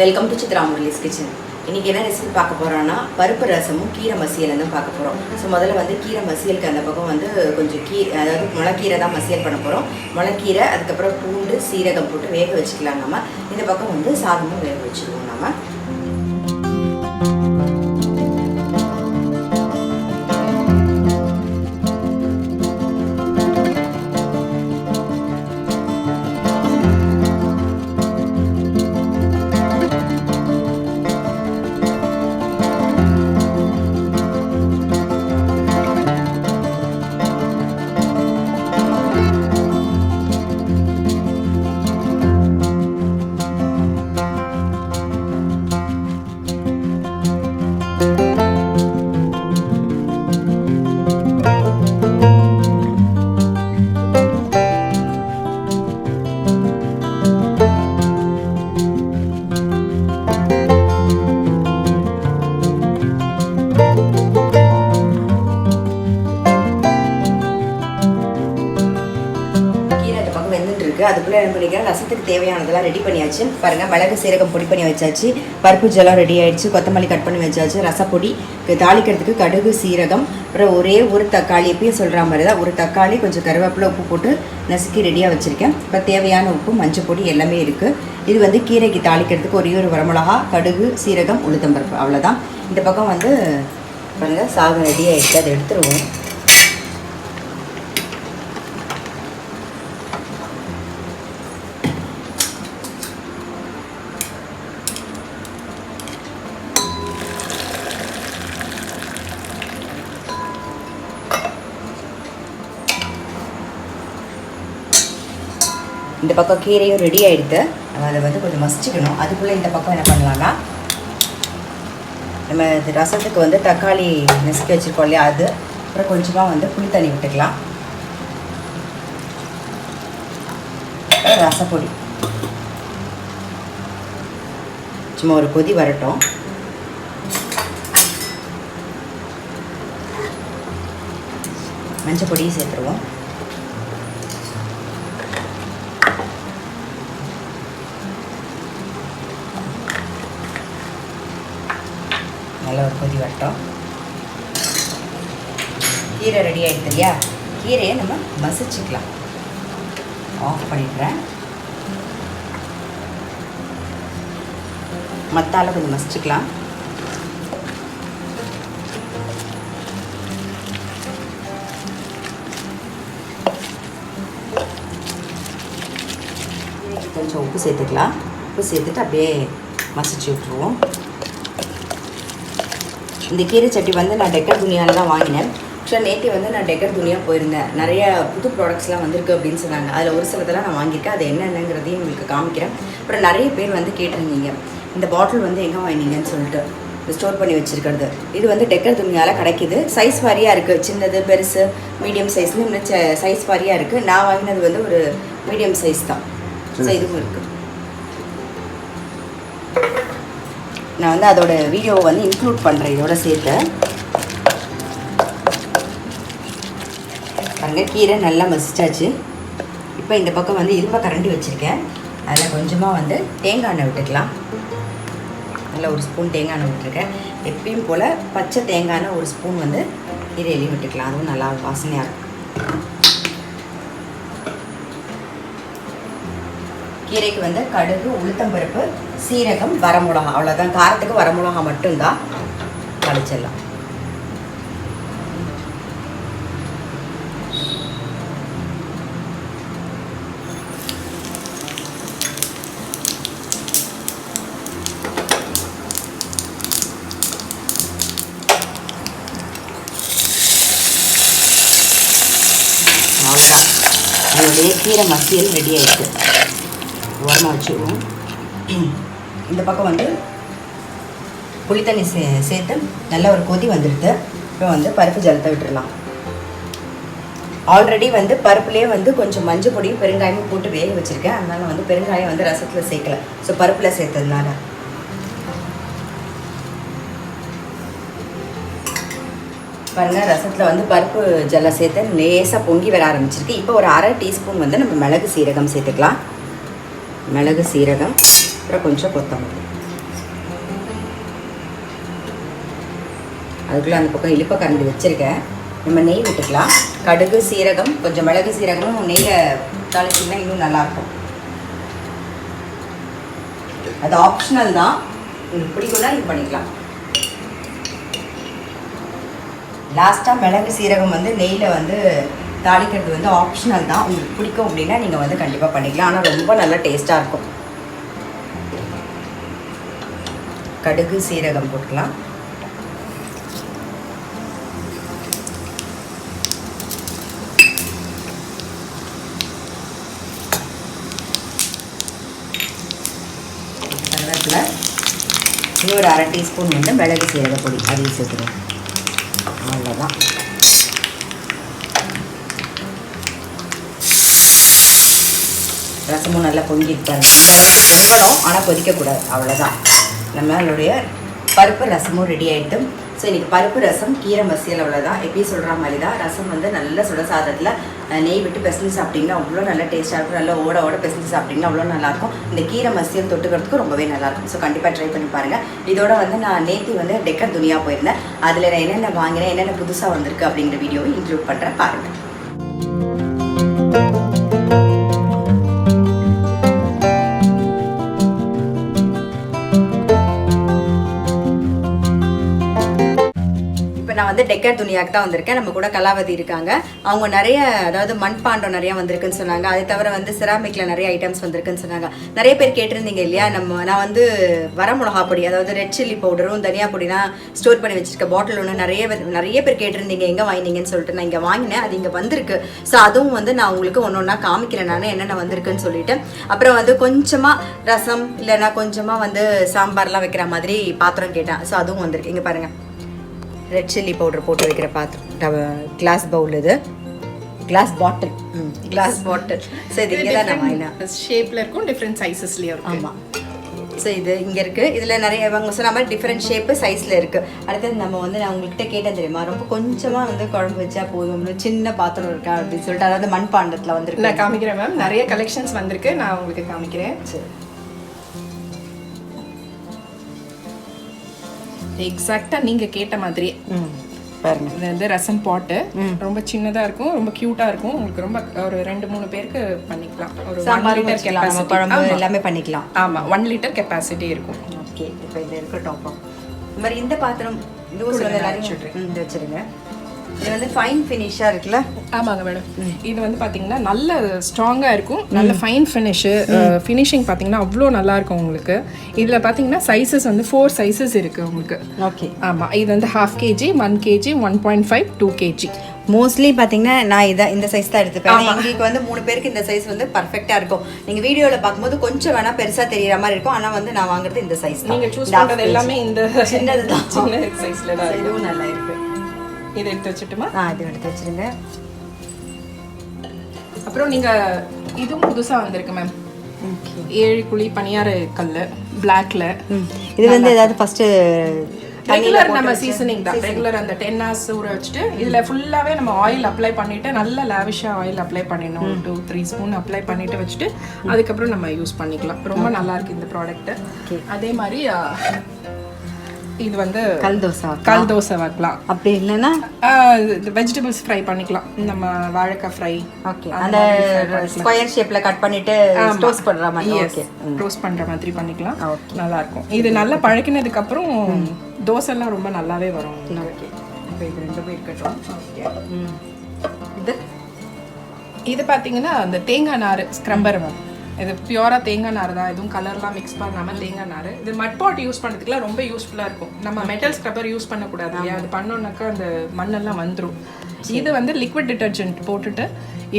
Welcome to Chitra Murali's kitchen. இன்றைக்கி என்ன recipe பார்க்க போகிறோன்னா பருப்பு ரசமும் கீரை மசியல் தான் பார்க்க போகிறோம். ஸோ முதல்ல வந்து கீரை மசியலுக்கு அந்த பக்கம் வந்து கொஞ்சம் அதாவது முளைக்கீரை தான் மசியல் பண்ண போகிறோம். முளைக்கீரை, அதுக்கப்புறம் பூண்டு சீரகம் போட்டு வேக வச்சுக்கலாம். நம்ம இந்த பக்கம் வந்து சாதமும் வேக வச்சுருவோம். நம்ம அதுக்குள்ளே என்ன பண்ணிக்கிறேன், ரசத்துக்கு தேவையானதெல்லாம் ரெடி பண்ணியாச்சு. பாருங்கள், மிளகு சீரகம் பொடி பண்ணி வச்சாச்சு, பருப்பு ஜலம் ரெடி ஆகிடுச்சு, கொத்தமல்லி கட் பண்ணி வச்சாச்சு, ரசப்பொடி, தாளிக்கிறதுக்கு கடுகு சீரகம், அப்புறம் ஒரே ஒரு தக்காளி, எப்பயும் சொல்கிற மாதிரி தான் ஒரு தக்காளி, கொஞ்சம் கருவேப்பிலை, உப்பு போட்டு நசுக்கி ரெடியாக வச்சுருக்கேன். இப்போ தேவையான உப்பு மஞ்சள் பொடி எல்லாமே இருக்குது. இது வந்து கீரைக்கு தாளிக்கிறதுக்கு ஒரே ஒரு வரமிளகா, கடுகு சீரகம் உளுத்தம்பருப்பு, அவ்வளோதான். இந்த பக்கம் வந்து பாருங்கள் சாதம் ரெடி ஆகிடுச்சு, அதை எடுத்துருவோம். இந்த பக்கம் கீரையும் ரெடி ஆகிடுது. அதை வந்து கொஞ்சம் மசிச்சுக்கணும். அதுக்குள்ளே இந்த பக்கம் என்ன பண்ணலான்னா, நம்ம இது ரசத்துக்கு வந்து தக்காளி நசுக்கி வச்சுருக்கோம் இல்லையா, அது அப்புறம் கொஞ்சமாக வந்து புளி தண்ணி விட்டுக்கலாம். ரசப்பொடி சும்மா ஒரு கொதி வரட்டும். மஞ்சள் பொடியும் சேர்த்துருவோம். நல்லா ஒரு கொதி வரட்டும். கீரை ரெடி ஆகிடுது இல்லையா, கீரையை நம்ம மசிச்சுக்கலாம். ஆஃப் பண்ணிடுறேன். மத்தால கொஞ்சம் மசிச்சுக்கலாம். கொஞ்சம் உப்பு சேர்த்துக்கலாம். உப்பு சேர்த்துட்டு அப்படியே மசிச்சு விட்டுருவோம். இந்த கீரை சட்டி வந்து நான் டெக்கர் துணியாவில் தான் வாங்கினேன். ஆக்சுவலாக நேற்று வந்து நான் டெக்கர் துணியா போயிருந்தேன். நிறைய புது ப்ராடக்ட்ஸ்லாம் வந்திருக்கு அப்படின்னு சொன்னாங்க. அதில் ஒரு சிலதெல்லாம் நான் வாங்கியிருக்கேன். அது என்னென்னங்கிறதையும் உங்களுக்கு காமிக்கிறேன். அப்புறம் நிறைய பேர் வந்து கேட்டிருந்தீங்க, இந்த பாட்டில் வந்து எங்கே வாங்கினீங்கன்னு சொல்லிட்டு, ஸ்டோர் பண்ணி வச்சுருக்கிறது. இது வந்து டெக்கர் துணியால் கிடைக்கிது. சைஸ் வாரியாக இருக்குது, சின்னது பெருசு மீடியம் சைஸ்னு இன்னும் சைஸ் வாரியாக இருக்குது. நான் வாங்கினது வந்து ஒரு மீடியம் சைஸ் தான். ஸோ இதுவும் இருக்குது. நான் வந்து அதோட வீடியோவை வந்து இன்க்ளூட் பண்ணுறேன் இதோட சேர்த்து. பாருங்கள், கீரை நல்லா மசிச்சாச்சு. இப்போ இந்த பக்கம் வந்து இரும்பை கரண்டி வச்சுருக்கேன். அதில் கொஞ்சமாக வந்து தேங்காய் எண்ணெய் விட்டுக்கலாம். நல்லா ஒரு ஸ்பூன் தேங்காய் எண்ணெய் விட்டுருக்கேன். எப்பயும் போல் பச்சை தேங்காய் எண்ணெய் ஒரு ஸ்பூன் வந்து கீரையிலையும் விட்டுக்கலாம். அதுவும் நல்லா வாசனையாக இருக்கும். கீரைக்கு வந்து கடுகு உளுத்தம்பருப்பு சீரகம் வரமிளகா, அவ்வளோதான். காரத்துக்கு வரமிளகா மட்டும்தான். கழிச்சிடலாம். அவ்வளோதான், நம்மளுடைய கீரை மசியல் ரெடி ஆகிடுச்சு. ஓரமாக வச்சுருவோம். இந்த பக்கம் வந்து புளி தண்ணி சேர்த்து நல்ல ஒரு கொதி வந்துடுது. இப்போ வந்து பருப்பு ஜலத்தை விட்டுடலாம். ஆல்ரெடி வந்து பருப்புலேயே வந்து கொஞ்சம் மஞ்சள் பொடியும் பெருங்காயமும் போட்டு வேக வச்சுருக்கேன். அதனால் வந்து பெருங்காயம் வந்து ரசத்தில் சேர்க்கலை. ஸோ பருப்பில் சேர்த்ததுனால பாருங்கள், ரசத்தில் வந்து பருப்பு ஜல்லை சேர்த்து லேசாக பொங்கி வர ஆரம்பிச்சிருக்கு. இப்போ ஒரு அரை டீஸ்பூன் வந்து நம்ம மிளகு சீரகம் சேர்த்துக்கலாம். மிளகு சீரகம், அப்புறம் கொஞ்சம் கொத்தமல்லி. அதுக்குள்ளே அந்த பக்கம் இழுப்ப கரண்டி வச்சுருக்கேன். நம்ம நெய் விட்டுக்கலாம். கடுகு சீரகம் கொஞ்சம் மிளகு சீரகமும் நெய்யில் தாளிச்சிங்கன்னா இன்னும் நல்லாயிருக்கும். அது ஆப்ஷனல் தான், உங்களுக்கு பிடிக்கும்னா இது பண்ணிக்கலாம். லாஸ்ட்டாக மிளகு சீரகம் வந்து நெய்யில் வந்து தாளிக்கிறது வந்து ஆப்ஷனல் தான். உங்களுக்கு பிடிக்கும் அப்படின்னா நீங்கள் வந்து கண்டிப்பாக பண்ணிக்கலாம். ஆனால் ரொம்ப நல்லா டேஸ்ட்டாக இருக்கும். கடுகு சீரகம் போட்டுக்கலாம். கருவேப்பிலை, இன்னொரு அரை டீஸ்பூன் வந்து மிளகு சீரக பொடி அதையும் சேர்த்துருவேன். அவ்வளோதான். ரசமும் நல்லா பொங்கிருப்பாங்க. இந்த அளவுக்கு பொங்கணும், ஆனால் கொதிக்கக்கூடாது. அவ்வளோதான். நம்மளுடைய பருப்பு ரசமும் ரெடி ஆகிட்டு. ஸோ இன்றைக்கி பருப்பு ரசம் கீரை மசியல் அவ்வளோதான். எப்பயும் சொல்கிற மாதிரி தான். ரசம் வந்து நல்ல சுட சாதத்தில் நெய் விட்டு பிசைஞ்சு சாப்பிட்டிங்கன்னா அவ்வளோ நல்லா டேஸ்ட்டாக இருக்கும். நல்லா ஓட பிசைஞ்சு சாப்பிட்டிங்கன்னா அவ்வளோ நல்லாயிருக்கும். இந்த கீரை மசியல் தொட்டுக்கிறதுக்கு ரொம்பவே நல்லாயிருக்கும். ஸோ கண்டிப்பாக ட்ரை பண்ணி பாருங்கள். இதோட வந்து நான் நேற்று வந்து டெக்கர் துனியா போயிருந்தேன். அதில் நான் என்னென்ன வாங்கினேன், என்னென்ன புதுசாக வந்திருக்கு அப்படிங்கிற வீடியோவை இன்க்ளூட் பண்ணுறேன், பாருங்கள். நான் வந்து டெக்கர் துணியாக்கு தான் வந்திருக்கேன். நம்ம கூட கலாவதி இருக்காங்க. அவங்க நிறைய, அதாவது மண்பாண்டம் நிறைய வந்திருக்குன்னு சொன்னாங்க. அதை தவிர வந்து செராமிக்ல நிறைய ஐட்டம்ஸ் வந்திருக்குன்னு சொன்னாங்க. நிறைய பேர் கேட்டிருந்தீங்க இல்லையா, நான் வந்து வர மிளகா பொடி, அதாவது ரெட் சில்லி பவுடரும் தனியா பொடிலாம் ஸ்டோர் பண்ணி வச்சிருக்க பாட்டில் ஒன்று நிறைய பேர் கேட்டிருந்தீங்க எங்கே வாங்கினீங்கன்னு சொல்லிட்டு. நான் இங்கே வாங்கினேன், அது இங்கே வந்திருக்கு. ஸோ அதுவும் வந்து நான் உங்களுக்கு ஒன்று ஒன்றா காமிக்கிறேன் நான் என்னென்ன வந்திருக்குன்னு சொல்லிட்டு. அப்புறம் வந்து கொஞ்சமாக ரசம் இல்லைன்னா கொஞ்சமாக வந்து சாம்பார்லாம் வைக்கிற மாதிரி பாத்திரம் கேட்டேன். ஸோ அதுவும் வந்திருக்கு. இங்கே பாருங்கள், ரெட் சில்லி பவுடர் போட்டு வைக்கிற பாத்திரம், கிளாஸ் பவுல், இது கிளாஸ் பாட்டில். ஸோ இது இங்கே தான் நான் வாங்கினேன். ஷேப்பில் இருக்கும், டிஃப்ரெண்ட் சைஸஸ்லேயும் இருக்கும். ஆமாம். ஸோ இது இங்கே இருக்குது. இதில் நிறைய அவங்க சொன்ன மாதிரி டிஃப்ரெண்ட் ஷேப்பு சைஸில் இருக்குது. அடுத்தது நம்ம வந்து நான் உங்கள்கிட்ட கேட்டேன் தெரியுமா, ரொம்ப கொஞ்சமாக வந்து குழம்பு வச்சா போதும், சின்ன பாத்திரம் இருக்கா அப்படின்னு சொல்லிட்டு. அதாவது மண்பாண்டத்தில் வந்துருக்கு. நான் காமிக்கிறேன் மேம், நிறைய கலெக்ஷன்ஸ் வந்திருக்கு, நான் உங்களுக்கு காமிக்கிறேன். சரி, எக்ஸாக்டாக நீங்கள் கேட்ட மாதிரி பாருங்க. இது வந்து ரசம் பாட்டு ரொம்ப சின்னதாக இருக்கும், ரொம்ப க்யூட்டாக இருக்கும். உங்களுக்கு ரொம்ப ஒரு 2-3 பேருக்கு பண்ணிக்கலாம். ஒரு 1 லிட்டர் கெப்பாசிட்டி எல்லாமே பண்ணிக்கலாம். ஆமாம், 1 லிட்டர் கெப்பாசிட்டி இருக்கும். ஓகே, இப்போ இது இருக்கட்டும். இந்த மாதிரி இந்த பாத்திரம் இது வச்சுருங்க. இது வந்து ஃபைன் ஃபினிஷாக இருக்குல்ல? ஆமாங்க மேடம். இது வந்து பார்த்தீங்கன்னா நல்ல ஸ்ட்ராங்காக இருக்கும், நல்ல ஃபைன் ஃபினிஷிங் பார்த்தீங்கன்னா அவ்வளோ நல்லா இருக்கும் உங்களுக்கு. இதில் பார்த்தீங்கன்னா சைஸஸ் வந்து 4 சைஸஸ் இருக்குது உங்களுக்கு. ஓகே, ஆமாம். இது வந்து 1/2 kg, 1 kg, 1.5, 2 kg. மோஸ்ட்லி பார்த்தீங்கன்னா நான் இந்த சைஸ் தான் எடுத்துப்பேன். எங்களுக்கு வந்து 3 பேருக்கு இந்த சைஸ் வந்து பர்ஃபெக்டாக இருக்கும். நீங்கள் வீடியோவில் பார்க்கும்போது கொஞ்சம் வேணால் பெருசாக தெரிகிற மாதிரி இருக்கும். ஆனால் வந்து நான் வாங்குறது இந்த சைஸ். நீங்கள் சூஸ் பண்ணுறது எல்லாமே இந்த சின்னது தான், சின்ன சைஸில் தான். இதுவும் நல்லா இருக்குது. இதை எடுத்து வச்சுட்டுமா? இது எடுத்து வச்சுருங்க. அப்புறம் நீங்கள் இதுவும் புதுசாக வந்திருக்கு மேம், 7 குழி பனியார கல் பிளாக்ல. இது வந்து ஏதாவது ஃபர்ஸ்ட் ரெகுலர் நம்ம சீசனிங் தான். ரெகுலர் அந்த 10 hours ஊற வச்சுட்டு இதில் ஃபுல்லாகவே நம்ம ஆயில் அப்ளை பண்ணிவிட்டு நல்லா லேவிஷாக ஆயில் அப்ளை பண்ணிடணும். 2-3 ஸ்பூன் அப்ளை பண்ணிவிட்டு வச்சுட்டு அதுக்கப்புறம் நம்ம யூஸ் பண்ணிக்கலாம். ரொம்ப நல்லா இருக்கு இந்த ப்ராடக்ட்டு. அதே மாதிரி இது வந்து கல் தோசை வைக்கலாம். அப்படி இல்லைன்னா வெஜிடபிள்ஸ் ஃப்ரை பண்ணிக்கலாம். நம்ம வாழைக்காய் ஃப்ரை, ஓகே, அந்த ஸ்கொயர் ஷேப்ல கட் பண்ணிட்டு டோஸ்ட் பண்ற மாதிரி, ஓகே, டோஸ்ட் பண்ற மாதிரி பண்ணிக்கலாம். நல்லா இருக்கும். இது நல்லா பழக்கினதுக்கு அப்புறம் தோசை எல்லாம் ரொம்ப நல்லாவே வரும். ஓகே, இப்போ இது ரெண்டுமே இருக்கட்டும். ஓகே, இது பார்த்தீங்கன்னா அந்த தேங்காய் நார் ஸ்க்ரம்பர் மேம். இது பியூராக தேங்காய் நார் தான், எதுவும் கலர்லாம் மிக்ஸ் பண்ணாமல் தேங்காய் நார். இது மட் பாட் யூஸ் பண்ணுறதுக்குலாம் ரொம்ப யூஸ்ஃபுல்லாக இருக்கும். நம்ம மெட்டல் ஸ்க்ரப்பர் யூஸ் பண்ணக்கூடாது இல்லையா, அது பண்ணோன்னாக்கா அந்த மண்ணெல்லாம் வந்துடும். இது வந்து லிக்விட் டிட்டர்ஜென்ட் போட்டுட்டு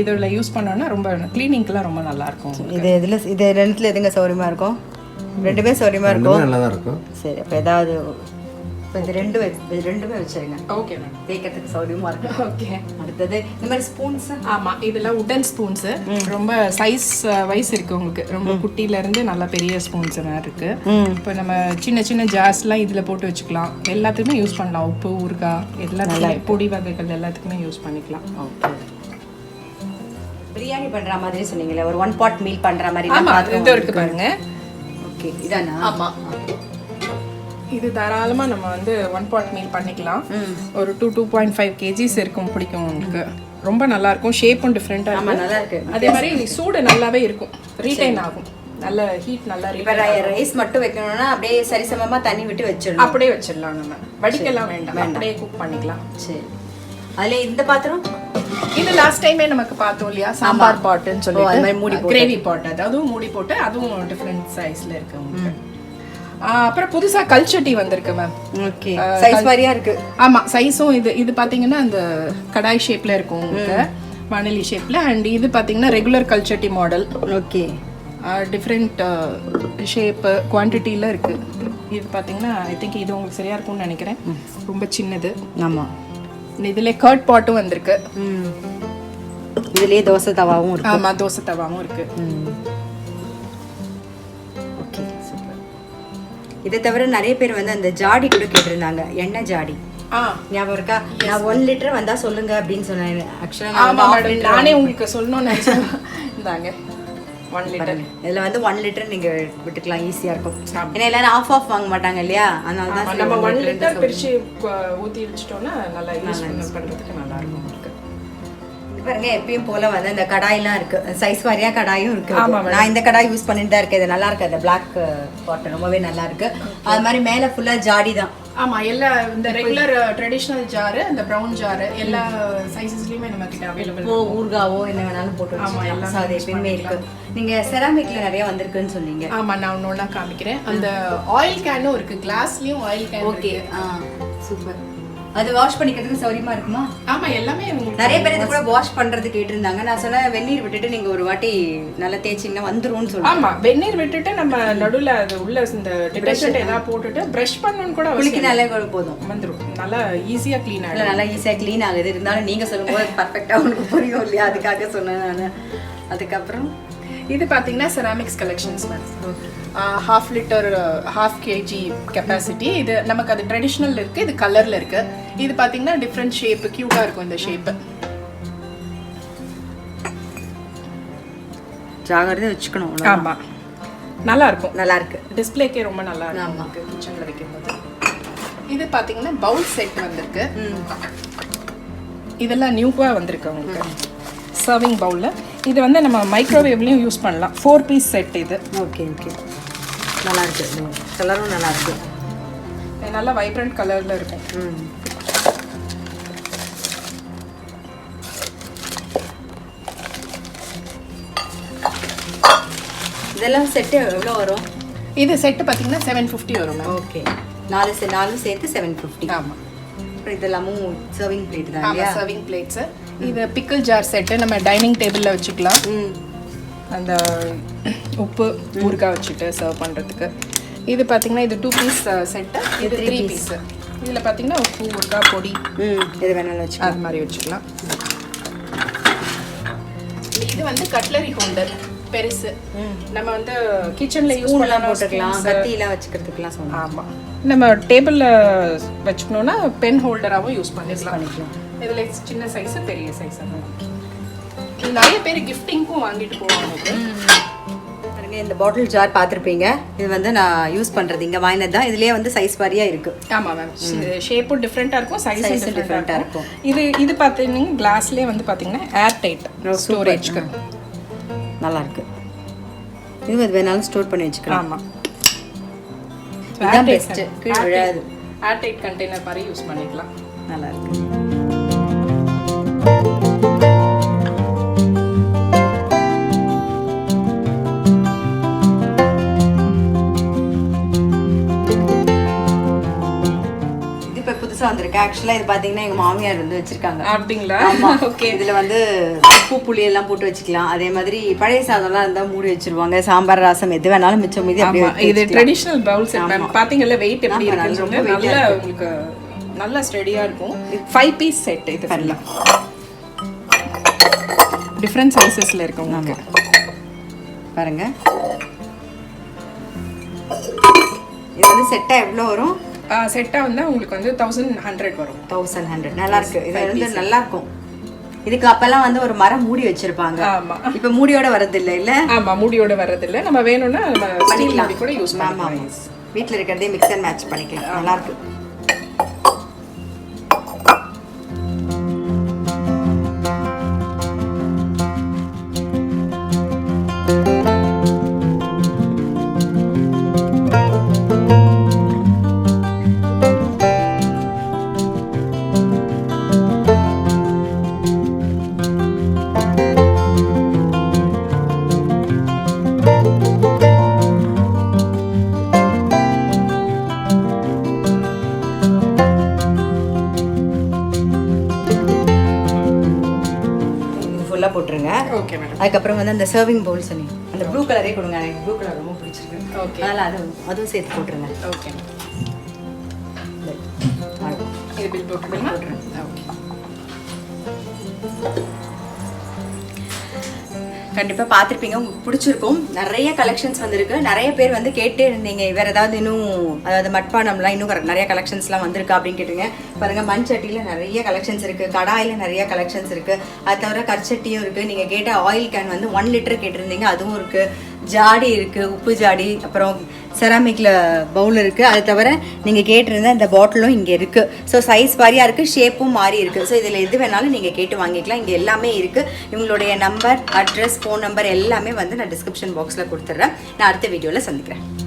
இதில் யூஸ் பண்ணோன்னா ரொம்ப க்ளீனிங்க்கெலாம் ரொம்ப நல்லாயிருக்கும். இது ரெண்டுத்தில் எதுங்க சௌரியமாக இருக்கும்? ரெண்டுமே சௌரியமாக இருக்கும், நல்லா தான் இருக்கும். சரி, அப்போ ஏதாவது இது ரெண்டுமே வச்சுருங்க. ஓகே மேம், தேய்க்கிறதுக்கு சௌரியமாக இருக்கும். ஓகே, அடுத்தது இந்த மாதிரி ஸ்பூன்ஸ். ஆமாம், இதெல்லாம் உட்டன் ஸ்பூன்ஸு. ரொம்ப சைஸ் வைஸ் இருக்குது உங்களுக்கு. ரொம்ப குட்டியிலேருந்து நல்லா பெரிய ஸ்பூன்ஸ் மாதிரி இருக்குது. இப்போ நம்ம சின்ன சின்ன ஜார்ஸ்லாம் இதில் போட்டு வச்சுக்கலாம். எல்லாத்துக்குமே யூஸ் பண்ணலாம். உப்பு, ஊறுகாய், எல்லாத்துக்குமே பொடி வகைகள் எல்லாத்துக்குமே யூஸ் பண்ணிக்கலாம். ஓகே, பிரியாணி பண்ணுற மாதிரி சொன்னீங்களே, ஒரு 1 pot மீல் பண்ணுற மாதிரி. ஆமாம், இது இருக்குது பாருங்க. ஓகே, இதானா? ஆமாம், இது தாராளமா நம்ம வந்து 1 பாட் மீல் பண்ணிக்கலாம். ஒரு 2.5 kgs இருக்கும். பிடிக்கும் உங்களுக்கு. ரொம்ப நல்லா இருக்கும். ஷேப்பும் டிஃபரெண்டா இருக்கும். நல்லா இருக்கு. அதே மாதிரி சூடு நல்லாவே இருக்கும். ரீடைன் ஆகும். நல்ல ஹீட் நல்லா ரைஸ் மட்டும் வைக்கணும்னா அப்படியே சரிசமமா தண்ணி விட்டு வச்சிடலாம். அப்படியே வச்சிடலாம். நம்ம வடிக்கலாம் வேண்டாம். அப்படியே குக் பண்ணிக்கலாம். சரி. அதுல இந்த பாத்திரம் இது லாஸ்ட் டைமே நமக்கு பார்த்தோம் இல்லையா, சாம்பார் பாட்னு சொல்லி கிரேவி பாட். அதாவது மூடி போட்டு அதுவும் டிஃபரெண்ட் சைஸ்ல இருக்கு உங்களுக்கு. அப்புறம் புதுசா கல்ச்சட்டி வந்திருக்கு மேம். ஓகே. சைஸ் வாரியா இருக்கு. ஆமா, சைஸும் இது பாத்தீங்கன்னா அந்த கடாய் ஷேப்ல இருக்கும் உங்களுக்கு, வானலி ஷேப்ல. அண்ட் இது பாத்தீங்கன்னா ரெகுலர் கல்ச்சட்டி மாடல். ஓகே. டிஃப்ரெண்ட் ஷேப் குவான்டிட்டியில் இருக்குது. இது பார்த்தீங்கன்னா ஐ திங்க் இது உங்களுக்கு சரியாக இருக்கும்னு நினைக்கிறேன். ரொம்ப சின்னது. ஆமாம். இதில் கர்ட் பாட்டும் வந்திருக்கு. இதுலேயே தோசை தவாவும் இருக்கு. ஆமாம், தோசை தவாவும் இருக்குது. Okay, super. இதை தவிர நிறைய பேர் வந்து அந்த ஜாடி கூட கேட்டிருந்தாங்க, எண்ணெய் ஜாடி. ஞாபகம் இருக்கா? நான் 1 லிட்டர் வந்தா சொல்லுங்க அப்படின்னு சொன்னேன். ஆக்சுவலாக நானே உங்களுக்கு சொல்லணும்னு நினைச்சேன். இந்தாங்க 1 லிட்டர். இதுல வந்து 1 லிட்டர் நீங்க விட்டுக்கலாம், ஈஸியா இருக்கும். ஏன்னா எல்லாரும் ஆஃப் வாங்க மாட்டாங்க இல்லையா, அதனால தான் நம்ம 1 லிட்டர் பிரிச்சு ஊத்தி வச்சிட்டோம்னா நல்லா யூஸ் பண்றதுக்கு நல்லா இருக்கும். இது பாருங்க, எப்பயும் போல வந்து இந்த கடாயெல்லாம் இருக்கு, சைஸ் வாரியா கடாயும் இருக்கு. நான் இந்த கடாய் யூஸ் பண்ணிட்டு தான் இருக்கேன். இது நல்லா இருக்கு. அந்த பிளாக் பாட் ரொம்பவே நல்லா இருக்கு. அது மாதிரி மேல ஃபுல்லா ஜாடி தான். ஆமா, எல்லா இந்த ரெகுலர் ட்ரெடிஷனல் ஜார், அந்த பிரவுன் ஜார் எல்லா சைஸஸ்லயுமே நம்ம கிட்ட அவேலபிள். ஊர்காவோ என்ன வேணாலும் போட்டு. ஆமா, எல்லாம் அது எப்பயுமே இருக்கு. நீங்க செராமிக்ல நிறைய வந்திருக்குன்னு சொன்னீங்க. ஆமா, நான் ஒண்ணா காமிக்கிறேன். அந்த ஆயில் கேனும் இருக்கு, கிளாஸ்லயும் ஆயில் கேன். Okay, super. அது வாஷ் பண்ணிக்கிறதுக்கு சௌரியமா இருக்குமா? ஆமா, எல்லாமே நிறைய பேர் இது கூட வாஷ் பண்றது கேட்டிருந்தாங்க. நான் சொன்ன வெந்நீர் விட்டுட்டு நீங்க ஒரு வாட்டி நல்லா தேய்ச்சிங்கன்னா வந்துரும்னு சொல்லுவாங்க. ஆமா, வெந்நீர் விட்டுட்டு நம்ம நடுவுல அது உள்ள இந்த டிடர்ஜென்ட் ஏதாவது போட்டுட்டு பிரஷ் பண்ணனும் கூட குளிக்கினாலே போதும், வந்துரும். நல்லா ஈஸியா க்ளீன் ஆகுது. நல்லா ஈஸியா க்ளீன் ஆகுது. இருந்தாலும் நீங்க சொல்லும்போது பர்ஃபெக்ட்டா உங்களுக்கு புரியும் இல்லையா, அதுக்காக சொன்னேன் நான். அதுக்கப்புறம் இது பாத்தீங்கன்னா ceramics collections ma'am. 1/2 litre 1/2 kg capacity. இது நமக்கு அது ட்ரெடிஷ்னல் இருக்கு, இது கலர்ல இருக்கு. இது பாத்தீங்கன்னா டிஃப்ரெண்ட் ஷேப், கியூட்டா இருக்கும் இந்த ஷேப். ஜாகிரதையா வச்சுக்கணும். ஆமா, நல்லா இருக்கும். நல்லா இருக்கு. டிஸ்ப்ளேக்கே ரொம்ப நல்லா இருக்கு கிச்சன்ல வைக்கும்போது. இது பாத்தீங்கன்னா பவுல் செட் வந்திருக்கு. இதெல்லாம் நியூவா வந்திருக்கு உங்களுக்கு. சர்விங் பவுல்ல இது வந்து நம்ம மைக்ரோவேவ்லயும் யூஸ் பண்ணலாம். 4 பீஸ் செட் இது. ஓகே ஓகே, நல்லா இருக்கு. கலரும் நல்லா இருக்கு. நல்லா வைப்ரண்ட் கலர்ல இருக்கும். இதெல்லாம் செட் எவ்வளோ வரும்? இது செட் பாத்தீங்கன்னா 750 வரும். ஓகே, 4 சேர்த்து 750. ஆமா. அப்புறம் இதெல்லாமும் சர்விங் பிளேட் தான். ஆமா, சர்விங் பிளேட்ஸ். இது பிக்கிள் ஜார் செட் நம்ம டைனிங் டேபிள்ல வச்சுக்கலாம். அந்த உப்பு ஊறுகாய் வச்சுட்டு சர்வ் பண்றதுக்கு. இது பாத்தீங்கன்னா இது 2 பீஸ் செட். இது 3 பீஸ். இதுல பாத்தீங்கன்னா உப்பு ஊறுகாய் பொடி இது வேணாலும் வச்சுக்கலாம், அது மாதிரி வச்சுக்கலாம். இது வந்து கட்லரி ஹோல்டர் பெருசு. நம்ம வந்து கிச்சன்ல யூஸ் பண்ணலாம், போட்டுக்கலாம், கத்தியெல்லாம் வச்சுக்கிறதுக்குலாம் சொன்னோம். ஆமா, நம்ம டேபிள்ல வச்சுக்கணும்னா பென் ஹோல்டராகவும் யூஸ் பண்ணிக்கலாம். இதுல சின்ன சைஸ், பெரிய சைஸ். இது நிறைய பேர் கிஃப்டிங்க்கும் வாங்கிட்டு போவாங்க. இந்த பாட்டில் ஜார் பார்த்துருப்பீங்க. இது வந்து நான் யூஸ் பண்றது இங்க வாங்கினது தான். இதுலயே வந்து சைஸ் வாரியா இருக்கு. ஆமா மேம், ஷேப்பும் டிஃப்ரெண்டா இருக்கும், சைஸும் டிஃப்ரெண்டா இருக்கும். இது பாத்தீங்கன்னா கிளாஸ்லயே வந்து பாத்தீங்கன்னா ஏர் டைட் ஸ்டோரேஜ்க்கு நல்லா இருக்கு. இது வேணாலும் ஸ்டோர் பண்ணி வச்சுக்கலாம். ஆமா, இதான் பெஸ்ட். கீழ விழாது. ஏர் டைட் கண்டெய்னர் மாதிரி யூஸ் பண்ணிக்கலாம். நல்லா இருக்கு. வந்திருக்கு. ஆக்சுவலா இது பாத்தீங்கன்னா எங்க மாமியார் வந்து வச்சிருக்காங்க. அப்படிங்களா? ஓகே. இதுல வந்து உப்பு புளி எல்லாம் போட்டு வச்சுக்கலாம். அதே மாதிரி பழைய சாதம்லாம் இருந்தா மூடி வச்சிருவாங்க. சாம்பார் ரசம் எது வேணாலும் மிச்சம் மீதி அப்படியே. இது ட்ரெடிஷனல் பவுல் செட் மேம். பாத்தீங்கல்ல வெயிட் எப்படி இருக்குன்னு நல்லா உங்களுக்கு நல்லா ஸ்டெடியா இருக்கும். 5 பீஸ் செட். இது பண்ணலாம். டிஃபரண்ட் சைஸஸ்ல இருக்கு உங்களுக்கு. பாருங்க, இது வந்து செட்டா எவ்வளவு வரும்? செட்டா வந்து உங்களுக்கு வந்து 1100 வரும். 1100 நல்லா இருக்கு. இது வந்து நல்லா இருக்கும். இதுக்கு அப்பெல்லாம் வந்து ஒரு மரம் மூடி வச்சிருப்பாங்க. ஆமா, இப்ப மூடியோட வரது இல்ல. இல்ல, ஆமா, மூடியோட வரது இல்ல. நம்ம வேணும்னா நம்ம ஸ்டீல் மூடி கூட யூஸ் பண்ணலாம். வீட்டில் இருக்கிறதே மிக்ஸ் அண்ட் மேட்ச் பண்ணிக்கலாம், நல்லாயிருக்கு. போட்டுருங்க. Okay madam. அதுக்கப்புறம் வந்து அந்த சர்விங் பவுல் சொன்னீங்க, அந்த ப்ளூ கலரே கொடுங்க, எனக்கு ப்ளூ கலர் ரொம்ப பிடிச்சிருக்கு. ஓகே, அதனால் அதுவும் சேர்த்து போட்டுருங்க. ஓகே, இது பில் போட்டுருங்க. ஓகே, கண்டிப்பாக பார்த்துருப்பீங்க, உங்களுக்கு பிடிச்சிருக்கும். நிறைய கலெக்ஷன்ஸ் வந்திருக்கு. நிறைய பேர் வந்து கேட்டே இருந்தீங்க வேறு ஏதாவது இன்னும், அதாவது மட்பானம்லாம் இன்னும் நிறைய கலெக்ஷன்ஸ்லாம் வந்திருக்கா அப்படின்னு கேட்டுங்க. பாருங்கள், மண் சட்டியில் நிறைய கலெக்ஷன்ஸ் இருக்குது, கடாயில் நிறைய கலெக்ஷன்ஸ் இருக்குது. அது தவிர கற்சட்டியும் இருக்குது. நீங்கள் கேட்ட ஆயில் கேன் வந்து 1 லிட்டர் கேட்டிருந்தீங்க, அதுவும் இருக்குது. ஜாடி இருக்குது, உப்பு ஜாடி, அப்புறம் செராமிக்கில் பவுல் இருக்குது. அது தவிர நீங்கள் கேட்டிருந்த இந்த பாட்டிலும் இங்கே இருக்குது. ஸோ சைஸ் வாரியாக இருக்குது, ஷேப்பும் மாறி இருக்குது. ஸோ இதில் எது வேணாலும் நீங்கள் கேட்டு வாங்கிக்கலாம். இங்கே எல்லாமே இருக்குது. இவங்களுடைய நம்பர், அட்ரஸ், ஃபோன் நம்பர் எல்லாமே வந்து நான் டிஸ்கிரிப்ஷன் பாக்ஸில் கொடுத்துட்றேன். நான் அடுத்த வீடியோவில் சந்திக்கிறேன்.